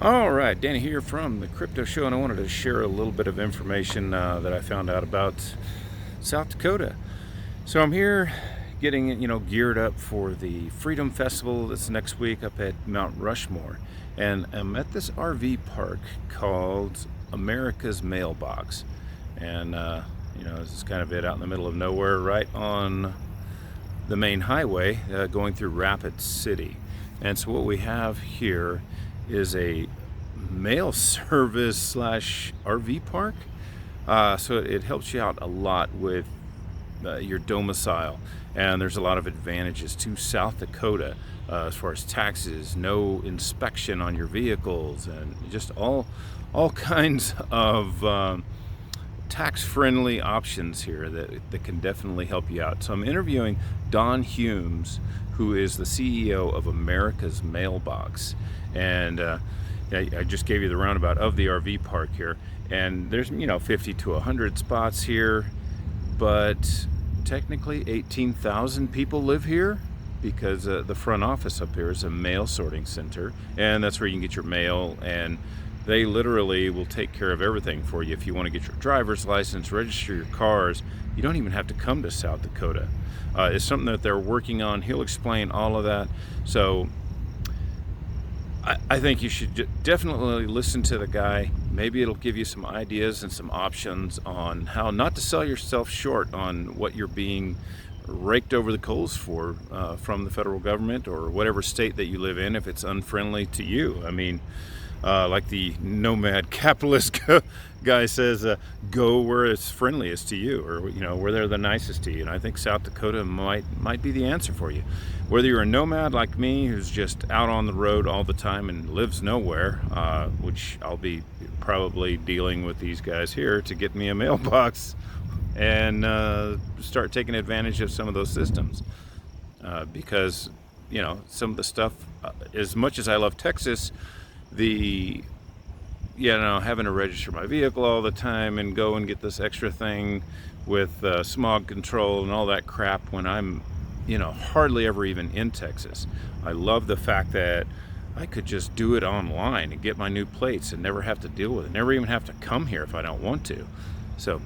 All right, Danny here from the Crypto Show, and I wanted to share a little bit of information that I found out about South Dakota. So I'm here getting, geared up for the Freedom Festival that's next week up at Mount Rushmore. And I'm at this RV park called America's Mailbox. And, this is kind of it out in the middle of nowhere, right on the main highway going through Rapid City. And so what we have here is a mail service slash RV park. So it helps you out a lot with your domicile. And there's a lot of advantages to South Dakota as far as taxes, no inspection on your vehicles, and just all kinds of tax-friendly options here that can definitely help you out. So I'm interviewing Don Humes, who is the CEO of America's Mailbox. And I just gave you the roundabout of the RV park here. And there's, 50 to 100 spots here, but technically 18,000 people live here because the front office up here is a mail sorting center, and that's where you can get your mail, and they literally will take care of everything for you. If you want to get your driver's license, register your cars, you don't even have to come to South Dakota. It's something that they're working on. He'll explain all of that. So I think you should definitely listen to the guy. Maybe it'll give you some ideas and some options on how not to sell yourself short on what you're being raked over the coals for from the federal government or whatever state that you live in if it's unfriendly to you. I mean, like the nomad capitalist guy says, go where it's friendliest to you, or where they're the nicest to you. And I think South Dakota might be the answer for you. Whether you're a nomad like me, who's just out on the road all the time and lives nowhere, which I'll be probably dealing with these guys here to get me a mailbox and start taking advantage of some of those systems, because some of the stuff, as much as I love Texas, the having to register my vehicle all the time and go and get this extra thing with smog control and all that crap when I'm hardly ever even in Texas. I love the fact that I could just do it online and get my new plates and never have to deal with it, never even have to come here if I don't want to. So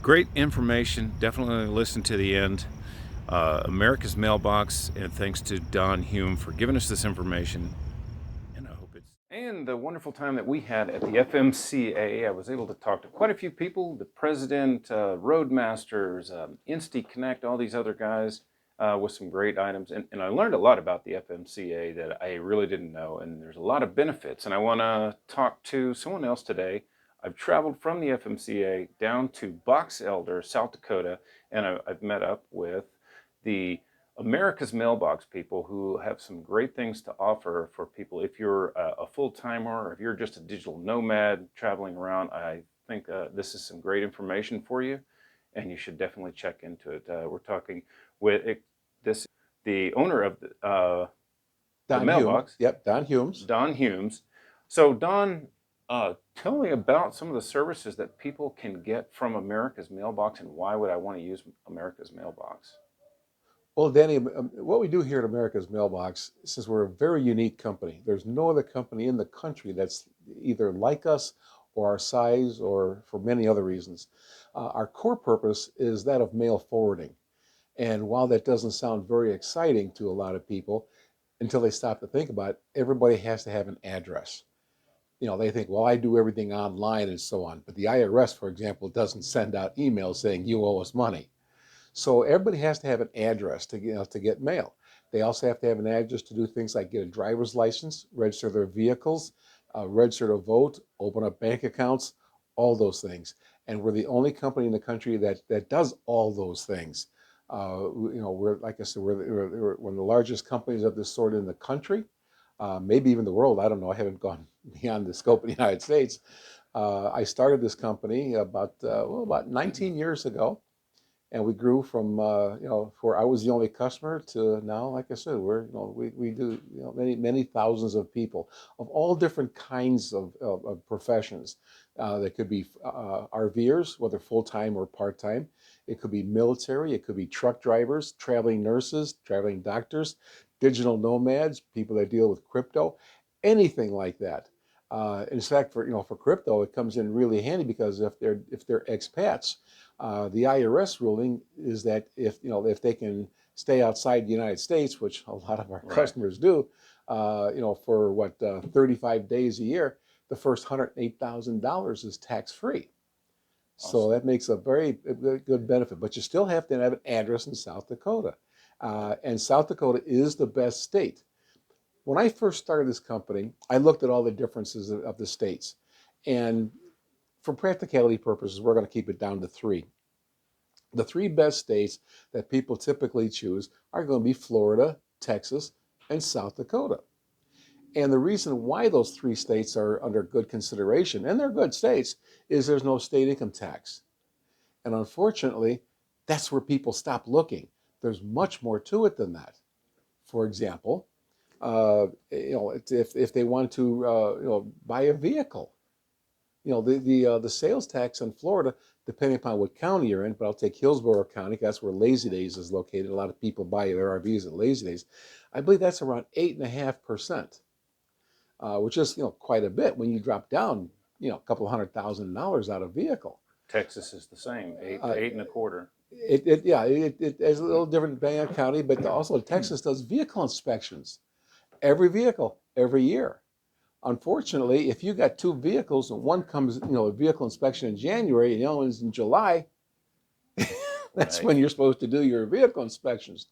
great information. Definitely listen to the end. America's Mailbox, and thanks to Don Hume for giving us this information. And I hope it's and the wonderful time that we had at the FMCA. I was able to talk to quite a few people: the president, roadmasters, Insti Connect, all these other guys with some great items. And I learned a lot about the FMCA that I really didn't know. And there's a lot of benefits. And I want to talk to someone else today. I've traveled from the FMCA down to Box Elder, South Dakota, and I've met up with the America's Mailbox people who have some great things to offer for people. If you're a full-timer or if you're just a digital nomad traveling around, I think this is some great information for you, and you should definitely check into it. We're talking with the owner of the Don Hume. Mailbox, Yep, Don Humes. Don Humes. So Don, tell me about some of the services that people can get from America's Mailbox, and why would I want to use America's Mailbox? Well, Danny, what we do here at America's Mailbox, since we're a very unique company, there's no other company in the country that's either like us or our size or for many other reasons. Our core purpose is that of mail forwarding. And while that doesn't sound very exciting to a lot of people, until they stop to think about it, everybody has to have an address. They think, well, I do everything online and so on. But the IRS, for example, doesn't send out emails saying you owe us money. So everybody has to have an address to get mail. They also have to have an address to do things like get a driver's license, register their vehicles, register to vote, open up bank accounts, all those things. And we're the only company in the country that does all those things. We're like I said, we're one of the largest companies of this sort in the country, maybe even the world. I don't know. I haven't gone beyond the scope of the United States. I started this company about 19 years ago, and we grew from where I was the only customer to now, like I said, we do many thousands of people of all different kinds of professions. That could be RVers, whether full time or part time. It could be military. It could be truck drivers, traveling nurses, traveling doctors, digital nomads, people that deal with crypto, anything like that. In fact, for crypto, it comes in really handy because if they're expats, the IRS ruling is that if they can stay outside the United States, which a lot of our Right. customers do, for 35 days a year, the first $108,000 is tax free. So Awesome. that makes a very good benefit. But you still have to have an address in South Dakota, and South Dakota is the best state. When I first started this company, I looked at all the differences of the states. And for practicality purposes, we're going to keep it down to three. The three best states that people typically choose are going to be Florida, Texas, and South Dakota. And the reason why those three states are under good consideration, and they're good states, is there's no state income tax. And unfortunately, that's where people stop looking. There's much more to it than that. For example, if they want to buy a vehicle, the sales tax in Florida, depending upon what county you're in, but I'll take Hillsborough County, that's where Lazy Days is located. A lot of people buy their RVs at Lazy Days. I believe that's around 8.5%, which is quite a bit when you drop down a couple $100,000 out of vehicle. Texas is the same, eight, Uh, 8.25. it is a little different depending on county, but also Texas does vehicle inspections, every vehicle, every year. Unfortunately, if you got two vehicles and one comes, a vehicle inspection in January and the other one's in July, that's Right. when you're supposed to do your vehicle inspections.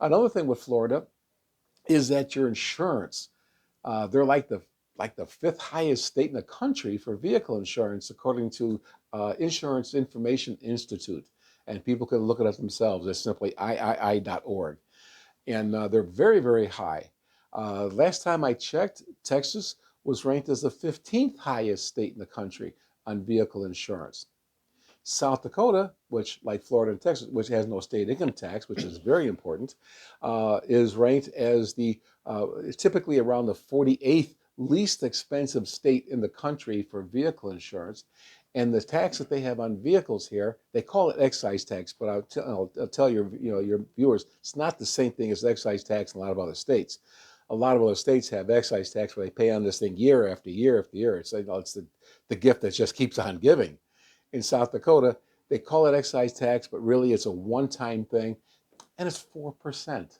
Another thing with Florida is that your insurance, they're like the fifth highest state in the country for vehicle insurance, according to Insurance Information Institute. And people can look it up themselves. It's simply iii.org. And they're very, very high. Last time I checked, Texas was ranked as the 15th highest state in the country on vehicle insurance. South Dakota, which, like Florida and Texas, which has no state income tax, which is very important, is ranked as typically around the 48th least expensive state in the country for vehicle insurance. And the tax that they have on vehicles here, they call it excise tax, but I'll tell your viewers, it's not the same thing as excise tax in a lot of other states. A lot of other states have excise tax where they pay on this thing year after year after year. It's the gift that just keeps on giving. In South Dakota, they call it excise tax, but really it's a one-time thing, and it's 4%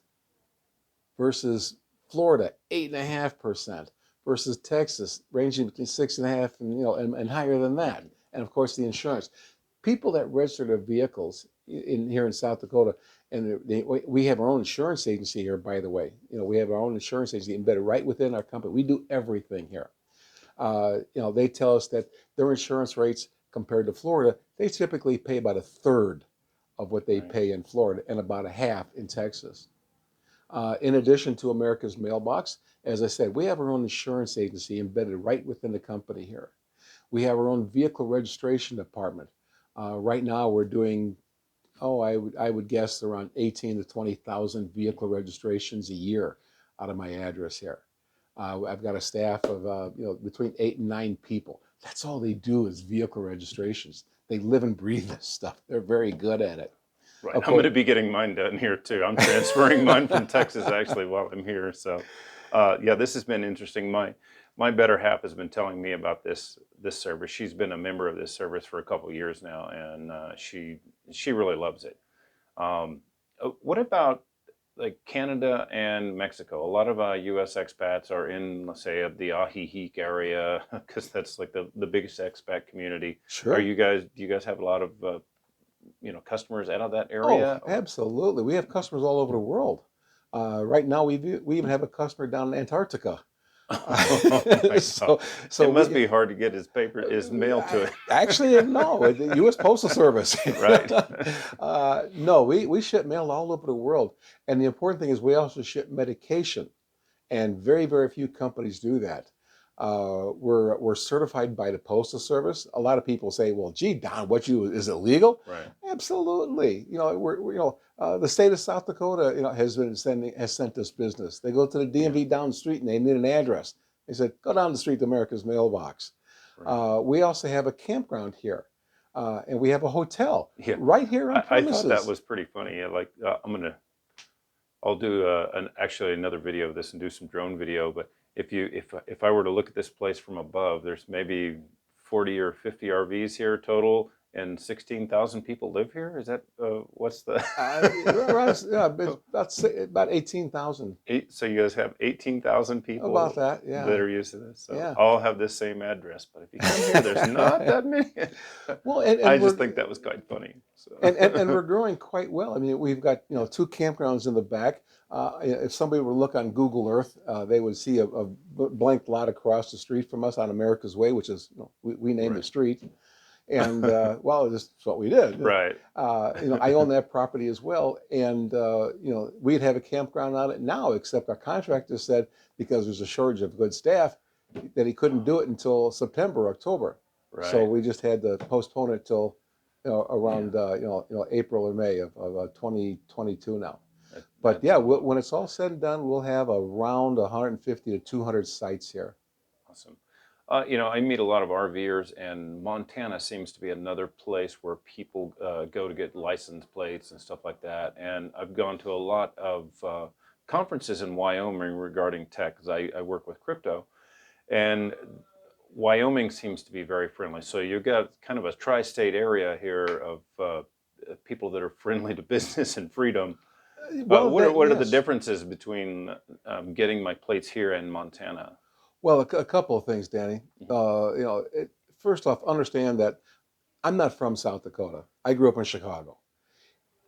versus Florida, 8.5% versus Texas, ranging between 6.5 and higher than that. And of course, the insurance. People that register their vehicles here in South Dakota, and we have our own insurance agency here, by the way. We have our own insurance agency embedded right within our company. We do everything here. They tell us that their insurance rates compared to Florida, they typically pay about a third of what they Right. pay in Florida and about a half in Texas. In addition to America's Mailbox, as I said, we have our own insurance agency embedded right within the company here. We have our own vehicle registration department. Right now, we're doing, I would guess around 18 to 20,000 vehicle registrations a year out of my address here. I've got a staff of between 8 and 9 people. That's all they do is vehicle registrations. They live and breathe this stuff. They're very good at it. Right. Of I'm going course, to be getting mine done here too. I'm transferring mine from Texas actually while I'm here. So, yeah, this has been interesting. My better half has been telling me about this service. She's been a member of this service for a couple of years now, and she really loves it. What about like Canada and Mexico? A lot of U.S. expats are in, let's say, the Ajijic area because that's like the biggest expat community. sure. Do you guys have a lot of customers out of that Oh, area? absolutely. We have customers all over the world. Right now, we even have a customer down in Antarctica. Oh my God! so so It must we be hard to get his mail to it. actually no, the U.S. Postal Service. Right. No, we ship mail all over the world, and the important thing is we also ship medication, and very, very few companies do that. We're certified by the Postal Service. A lot of people say, "Well, gee, Don, is it legal?" Right. Absolutely. The state of South Dakota, has sent us business. They go to the Yeah. DMV down the street and they need an address. They said, "Go down the street to America's Mailbox." Right. We also have a campground here, and we have a hotel Yeah. right here on I thought that premises. was pretty funny. Yeah, I'll do actually another video of this and do some drone video. But if I were to look at this place from above, there's maybe 40 or 50 RVs here total, and 16,000 people live here. Is that what's the about 18,000. So you guys have 18,000 About people that, that yeah, are used to this. So yeah. all have this same address, but if you come here, there's not that many. Well, I and just we're think that was quite funny. and So we're growing quite well. I mean, we've got two campgrounds in the back. If somebody were to look on Google Earth, they would see a blank lot across the street from us on America's Way, which is we named the right, street. And well, this is what we did. right, I own that property as well, and we'd have a campground on it now, except our contractor said because there's a shortage of good staff that he couldn't do it until September, October. So right. we just had to postpone it till around Yeah, April or May of 2022 now. But that's yeah, when it's all said and done, we'll have around 150 to 200 sites here. awesome. I meet a lot of RVers, and Montana seems to be another place where people go to get license plates and stuff like that. And I've gone to a lot of conferences in Wyoming regarding tech, because I work with crypto. And Wyoming seems to be very friendly. So you've got kind of a tri-state area here of people that are friendly to business and freedom. Well, What are the yes. differences between getting my plates here and Montana? Well, a couple of things, Danny. Mhm. First off, understand that I'm not from South Dakota. I grew up in Chicago.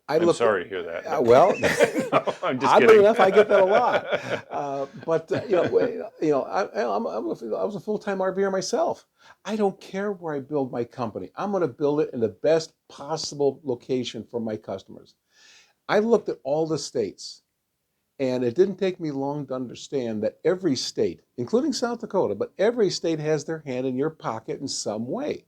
I I'm looked at, sorry to hear that, well, but no, I'm just oddly kidding. enough, I get that a lot. But I was a full-time RVer myself. I don't care where I build my company. I'm going to build it in the best possible location for my customers. I looked at all the states, and it didn't take me long to understand that every state, including South Dakota, but every state has their hand in your pocket in some way.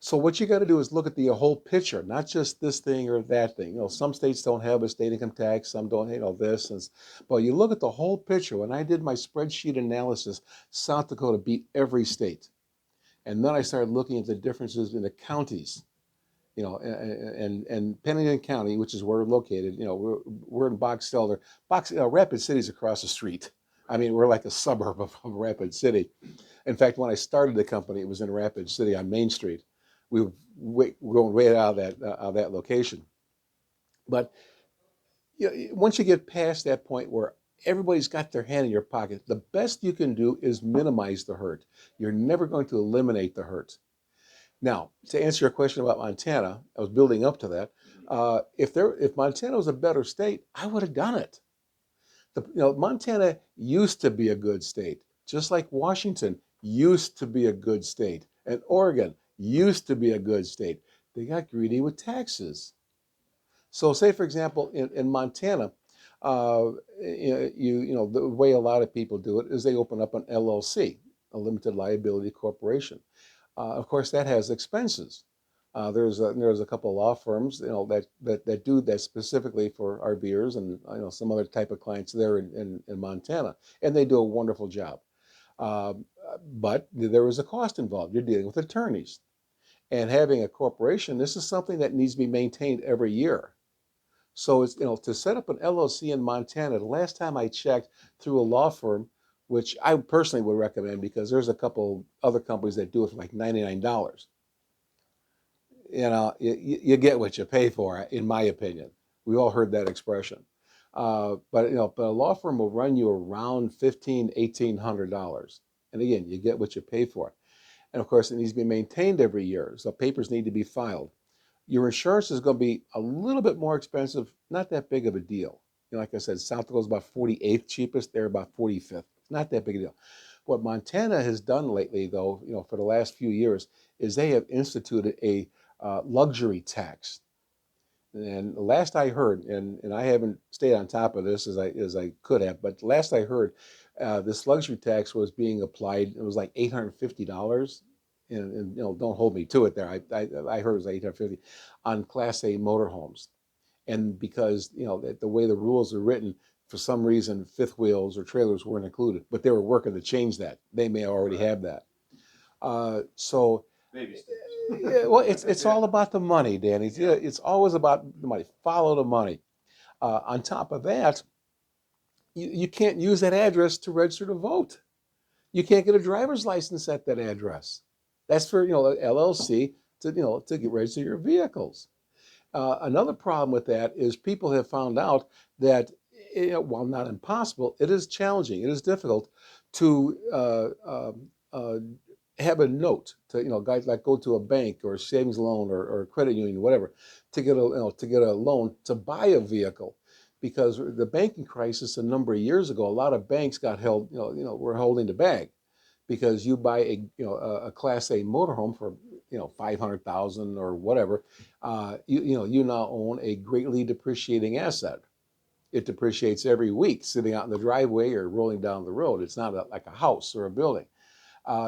So what you got to do is look at the whole picture, not just this thing or that thing. Some states don't have a state income tax, some don't, this. But you look at the whole picture. When I did my spreadsheet analysis, South Dakota beat every state. And then I started looking at the differences in the counties, and Pennington County, which is where we're located, we're in Box Elder. Rapid City's across the street. I mean, we're like a suburb of Rapid City. In fact, when I started the company, it was in Rapid City on Main Street. We were going right out of that location. But once you get past that point where everybody's got their hand in your pocket, the best you can do is minimize the hurt. You're never going to eliminate the hurt. Now, to answer your question about Montana, I was building up to that. If Montana was a better state, I would have done it. Montana used to be a good state, just like Washington used to be a good state, and Oregon used to be a good state. They got greedy with taxes. So, say for example, in Montana, the way a lot of people do it is they open up an LLC, a limited liability corporation. Of course, that has expenses. There's a couple of law firms that do that specifically for RVers and some other type of clients there in Montana, and they do a wonderful job. But there is a cost involved. You're dealing with attorneys, and having a corporation. This is something that needs to be maintained every year. So it's to set up an LLC in Montana. The last time I checked through a law firm, which I personally would recommend because there's a couple other companies that do it for like $99. You get what you pay for, in my opinion. We all heard that expression. But a law firm will run you around $1,800. And again, you get what you pay for. And of course, it needs to be maintained every year. So papers need to be filed. Your insurance is going to be a little bit more expensive, not that big of a deal. Like I said, South Dakota is about 48th cheapest. They're about 45th. It's not that big a deal. What Montana has done lately, though, for the last few years, is they have instituted a luxury tax. And last I heard, and I haven't stayed on top of this as I could have, but last I heard, this luxury tax was being applied. It was like $850, and don't hold me to it there. I heard it was 850 on Class A motorhomes, and because the way the rules are written, for some reason fifth wheels or trailers weren't included, but they were working to change that. They may already have that. So Baby steps. yeah, well, it's all about the money, Danny. It's always about the money. Follow the money. On top of that, You can't use that address to register to vote. You can't get a driver's license at that address. That's for LLC to get register your vehicles. Another problem with that is people have found out that, while not impossible, it is challenging. It is difficult to have a note to guys like go to a bank or a savings loan or a credit union, whatever, to get a loan to buy a vehicle, because the banking crisis a number of years ago, a lot of banks got held, were holding the bag, because you buy a Class A motorhome for 500,000 or whatever, you now own a greatly depreciating asset. It depreciates every week, sitting out in the driveway or rolling down the road. It's not like a house or a building.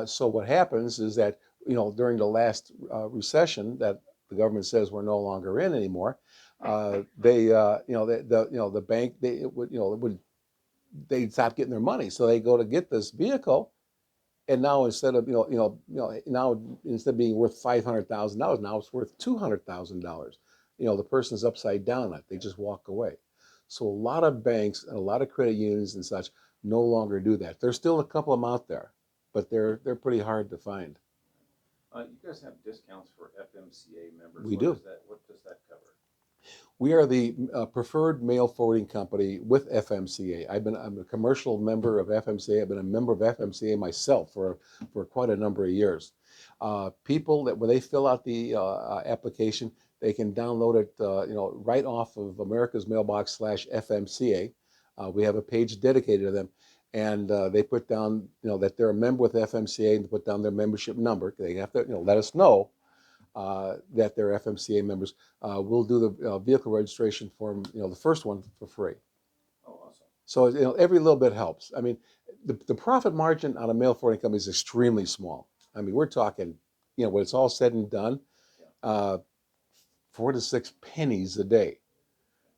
So what happens is that during the last recession that the government says we're no longer in anymore, the bank they stop getting their money, so they go to get this vehicle, and now instead of now instead of being worth $500,000, now it's worth $200,000. The person's upside down on it. They just walk away. So a lot of banks and a lot of credit unions and such no longer do that. There's still a couple of them out there, but they're pretty hard to find. You guys have discounts for FMCA members. We do. What does that cover? We are the preferred mail forwarding company with FMCA. I'm a commercial member of FMCA. I've been a member of FMCA myself for quite a number of years. People that when they fill out the application, they can download it right off of America's Mailbox /FMCA. We have a page dedicated to them, and they put down that they're a member with FMCA, and put down their membership number. They have to let us know that they're FMCA members. We'll do the vehicle registration form, the first one, for free. Oh, awesome. So every little bit helps. I mean, the profit margin on a mail forwarding company is extremely small. I mean, we're talking, when it's all said and done, 4 to 6 pennies a day.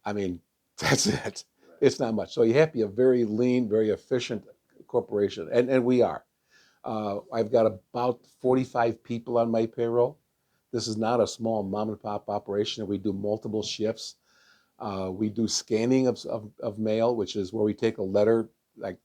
I mean, that's it. It's not much. So you have to be a very lean, very efficient corporation, and we are. I've got about 45 people on my payroll. This is not a small mom and pop operation. We do multiple shifts. We do scanning of mail, which is where we take a letter like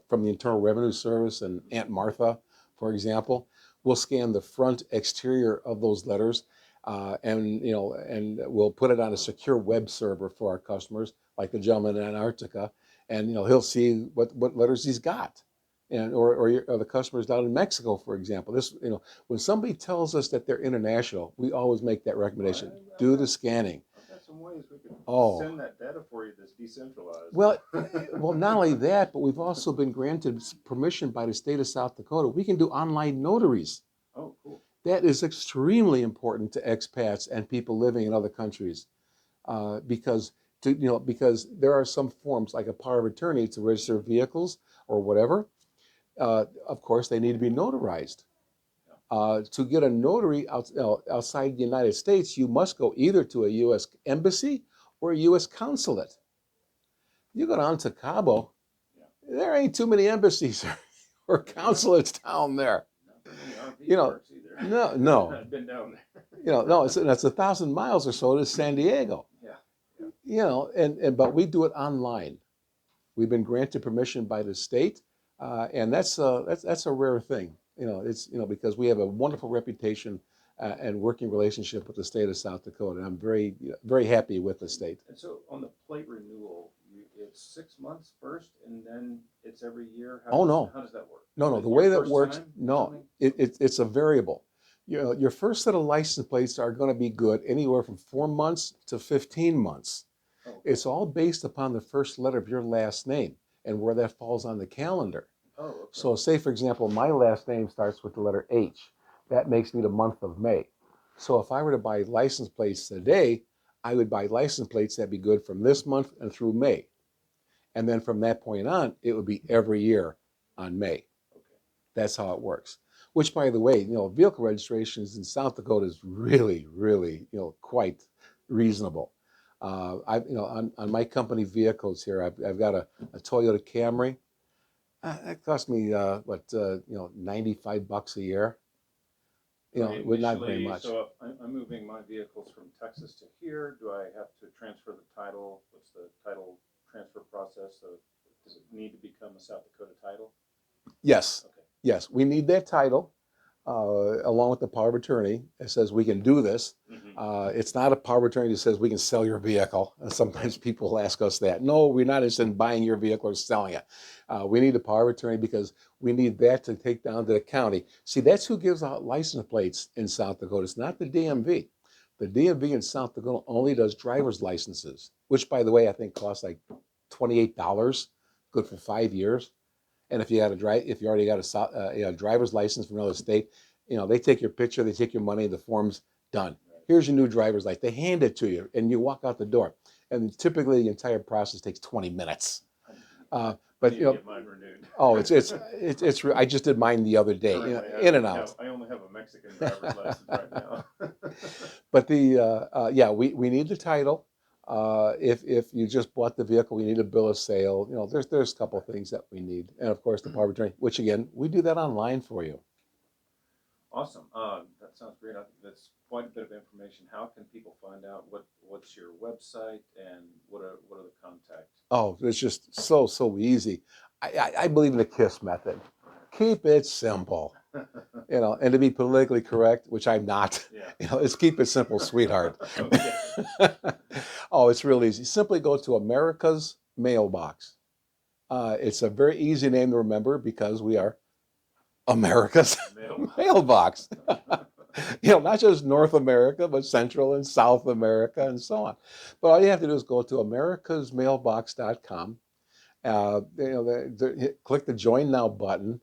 from the Internal Revenue Service and Aunt Martha, for example. We'll scan the front exterior of those letters, and we'll put it on a secure web server for our customers, like the gentleman in Antarctica, and he'll see what letters he's got. And or the customers down in Mexico, for example. When somebody tells us that they're international, we always make that recommendation: do the scanning. I've got some ways we could send that data for you that's decentralized. Well, not only that, but we've also been granted permission by the state of South Dakota. We can do online notaries. Oh, cool. That is extremely important to expats and people living in other countries, because there are some forms like a power of attorney to register vehicles or whatever. Of course, they need to be notarized. To get a notary outside the United States, you must go either to a U.S. embassy or a U.S. consulate. You go down to Cabo, there ain't too many embassies or consulates down there. No. I've been down there. No, it's 1,000 miles or so to San Diego. Yeah. But we do it online. We've been granted permission by the state. And that's a rare thing, it's because we have a wonderful reputation and working relationship with the state of South Dakota. And I'm very, very happy with the state. And so on the plate renewal, it's 6 months first, and then it's every year. No. How does that work? No. The way that works, it's a variable. Your first set of license plates are going to be good anywhere from 4 months to 15 months. Okay. It's all based upon the first letter of your last name and where that falls on the calendar. Oh, okay. So say, for example, my last name starts with the letter H. That makes me the month of May. So if I were to buy license plates today, I would buy license plates that'd be good from this month and through May. And then from that point on, it would be every year on May. Okay. That's how it works. Which, by the way, vehicle registrations in South Dakota is really, really, quite reasonable. On my company vehicles here, I've got a Toyota Camry. That cost me $95 a year. Not very much. So if I'm moving my vehicles from Texas to here, do I have to transfer the title? What's the title transfer process? Does it need to become a South Dakota title? Yes, Okay. yes, we need that title along with the power of attorney. It says we can do this. It's not a power of attorney that says we can sell your vehicle. And sometimes people ask us that. No, we're not interested in buying your vehicle or selling it. We need a power of attorney because we need that to take down to the county. See, that's who gives out license plates in South Dakota. It's not the DMV. The DMV in South Dakota only does driver's licenses, which, by the way, I think costs like $28, good for 5 years. And if you had a if you already got a driver's license from another state, they take your picture, they take your money, the form's done. Here's your new driver's license. They hand it to you, and you walk out the door. And typically, the entire process takes 20 minutes. But get mine renewed. oh, I just did mine the other day, in and out. I only have a Mexican driver's license right now. But we need the title. If you just bought the vehicle, we need a bill of sale. There's a couple of things that we need, and of course the power of attorney, which again we do that online for you. Awesome. That sounds great. I think that's quite a bit of information. How can people find out what's your website and what are the contacts? Oh, it's just so easy. I believe in the KISS method. Keep it simple. And to be politically correct, which I'm not, let's keep it simple, sweetheart. Oh, it's real easy. Simply go to America's Mailbox. It's a very easy name to remember because we are America's Mailbox. Not just North America, but Central and South America and so on. But all you have to do is go to americasmailbox.com. Click the Join Now button,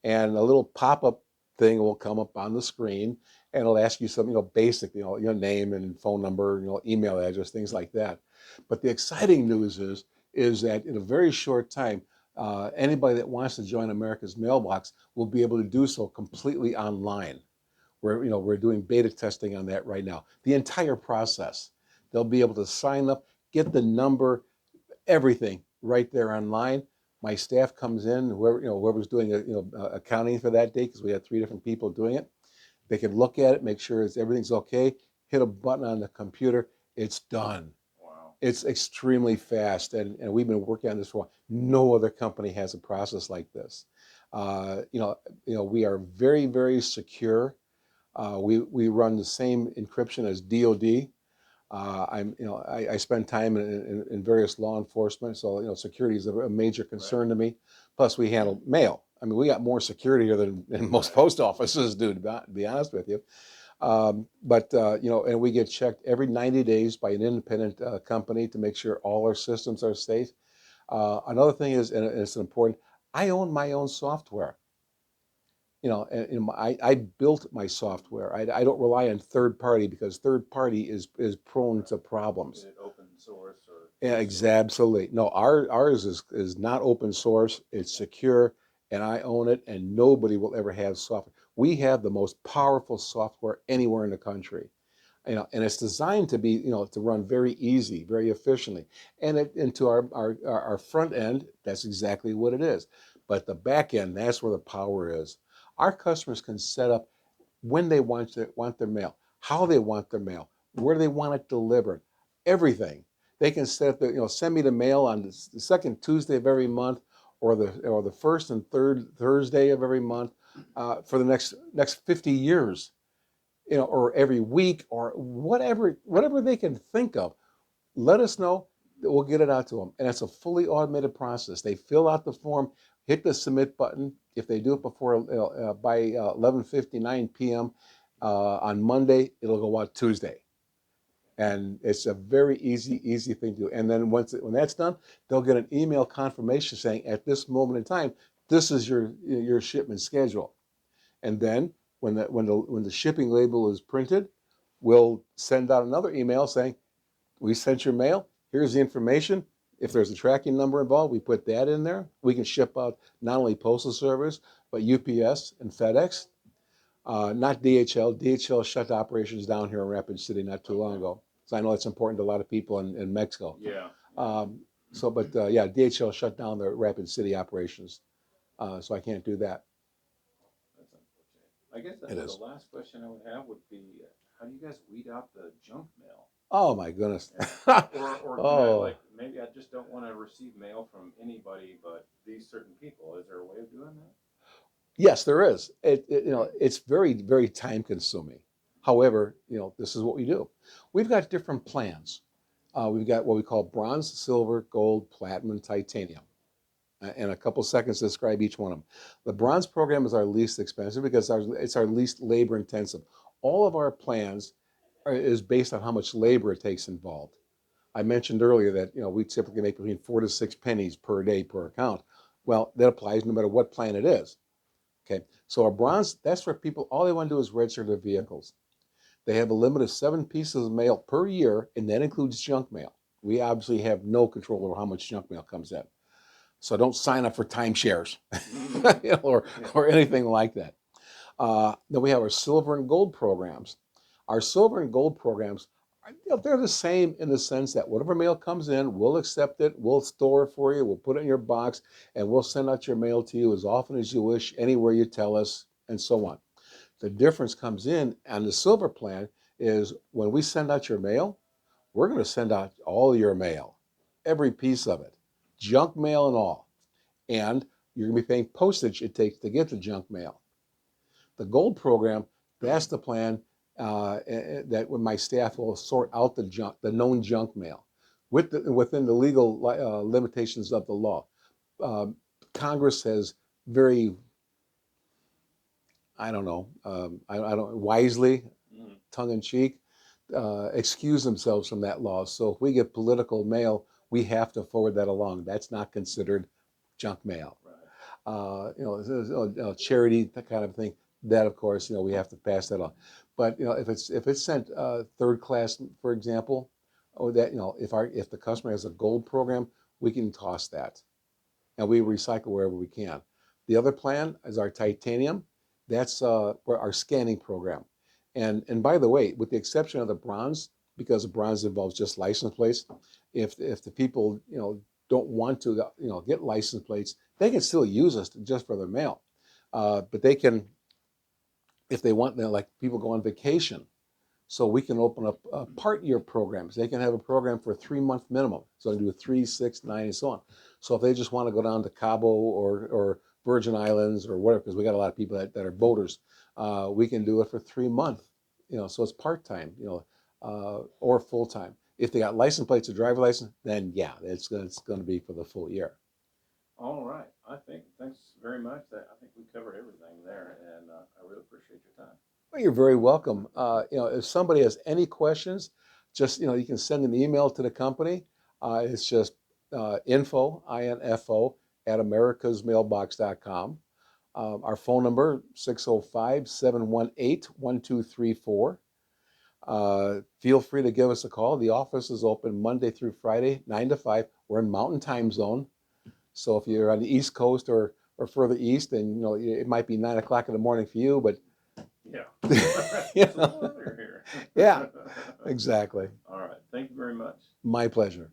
and a little pop-up thing will come up on the screen, and it'll ask you some, basic, your name and phone number, email address, things like that. But the exciting news is that in a very short time, anybody that wants to join America's Mailbox will be able to do so completely online. We're doing beta testing on that right now. The entire process, they'll be able to sign up, get the number, everything right there online. My staff comes in, whoever's doing accounting for that day, because we had 3 different people doing it. They can look at it, make sure everything's okay, hit a button on the computer, it's done. Wow. It's extremely fast, and we've been working on this for a while. No other company has a process like this. We are very, very secure. We run the same encryption as DoD. I spend time in various law enforcement, so security is a major concern to me. Plus, we handle mail. I mean, we got more security here than most post offices do, to be honest with you. And we get checked every 90 days by an independent company to make sure all our systems are safe. Another thing is, and it's important, I own my own software. I built my software. I don't rely on third party because third party is prone to problems. Is it open source or? Yeah, absolutely. No, ours is not open source. It's secure, and I own it, and nobody will ever have software. We have the most powerful software anywhere in the country. And it's designed to be, to run very easy, very efficiently. And to our front end, that's exactly what it is. But the back end, that's where the power is. Our customers can set up when they want their mail, how they want their mail, where they want it delivered, everything. They can set up send me the mail on the second Tuesday of every month, or the first and third Thursday of every month, for the next 50 years, or every week, or whatever they can think of. Let us know. We'll get it out to them, and it's a fully automated process. They fill out the form, hit the submit button. If they do it before by 11:59 p.m. On Monday, it'll go out Tuesday, and it's a very easy thing to do. And then when that's done, they'll get an email confirmation saying, at this moment in time, this is your shipment schedule. And then when the shipping label is printed, we'll send out another email saying, we sent your mail. Here's the information. If there's a tracking number involved, we put that in there. We can ship out not only Postal Service, but UPS and FedEx. Not DHL. DHL shut operations down here in Rapid City not too long ago. So I know it's important to a lot of people in Mexico. Yeah. DHL shut down the Rapid City operations. So I can't do that. That's unfortunate. I guess the last question I would have would be, how do you guys weed out the junk mail? Oh my goodness. Yeah. Or can I, Oh, like, maybe I just don't want to receive mail from anybody but these certain people. Is there a way of doing that? yes, there is. You know, Okay. it's very, very time consuming. However, you know, this is what we do. We've got different plans. We've got what we call bronze, silver, gold, platinum, and titanium. And a couple seconds to describe each one of them. The bronze program is our least expensive because it's our least labor intensive. All of our plans is based on how much labor it takes involved. I mentioned earlier that you know we typically make between 4 to 6 pennies per day per account. Well, that applies no matter what plan it is. Okay, so our bronze, that's for people, all they want to do is register their vehicles. They have a limit of 7 pieces of mail per year, and that includes junk mail. We obviously have no control over how much junk mail comes in. So don't sign up for timeshares you know, Yeah. or anything like that. Then we have our silver and gold programs. Our silver and gold programs, you know, they're the same in the sense that whatever mail comes in, we'll accept it, we'll store it for you, we'll put it in your box, and we'll send out your mail to you as often as you wish, anywhere you tell us, and so on. The difference comes in on the silver plan is when we send out your mail, we're going to send out all your mail, every piece of it, junk mail and all. And you're going to be paying postage it takes to get the junk mail. The gold program, that's the plan that when my staff will sort out the junk, the known junk mail, within the legal limitations of the law. Um, Congress has very, I don't know, I don't wisely, Mm. tongue in cheek, excuse themselves from that law. So if we get political mail, we have to forward that along. That's not considered junk mail. Right. Charity, that kind of thing. That, of course, you know, we have to pass that on. But you know, if it's sent third class, for example, or that you know, if the customer has a gold program, we can toss that, and we recycle wherever we can. The other plan is our titanium. That's our scanning program. And by the way, with the exception of the bronze, because the bronze involves just license plates, if the people you know don't want to you know get license plates, they can still use us just for their mail. But they can, if they want, like people go on vacation, so we can open up part year programs. They can have a program for a 3 month minimum. So they do a 3, 6, 9, and so on. So if they just want to go down to Cabo or Virgin Islands or whatever, because we got a lot of people that are boaters, we can do it for 3 months. You know, so it's part time, you know, or full time. If they got license plates or driver license, then yeah, it's going to be for the full year. All right. Thanks very much. I think we covered everything there, and I really appreciate your time. Well, you're very welcome. You know, if somebody has any questions, just you know, you can send an email to the company. It's just info at americasmailbox.com. Our phone number 605-718-1234. Feel free to give us a call. The office is open Monday through Friday, 9 to 5. We're in Mountain Time Zone, so if you're on the East Coast or further east, then you know it might be 9 o'clock in the morning for you, but Yeah. you It's a know, little earlier yeah, here. exactly. All right. Thank you very much. My pleasure.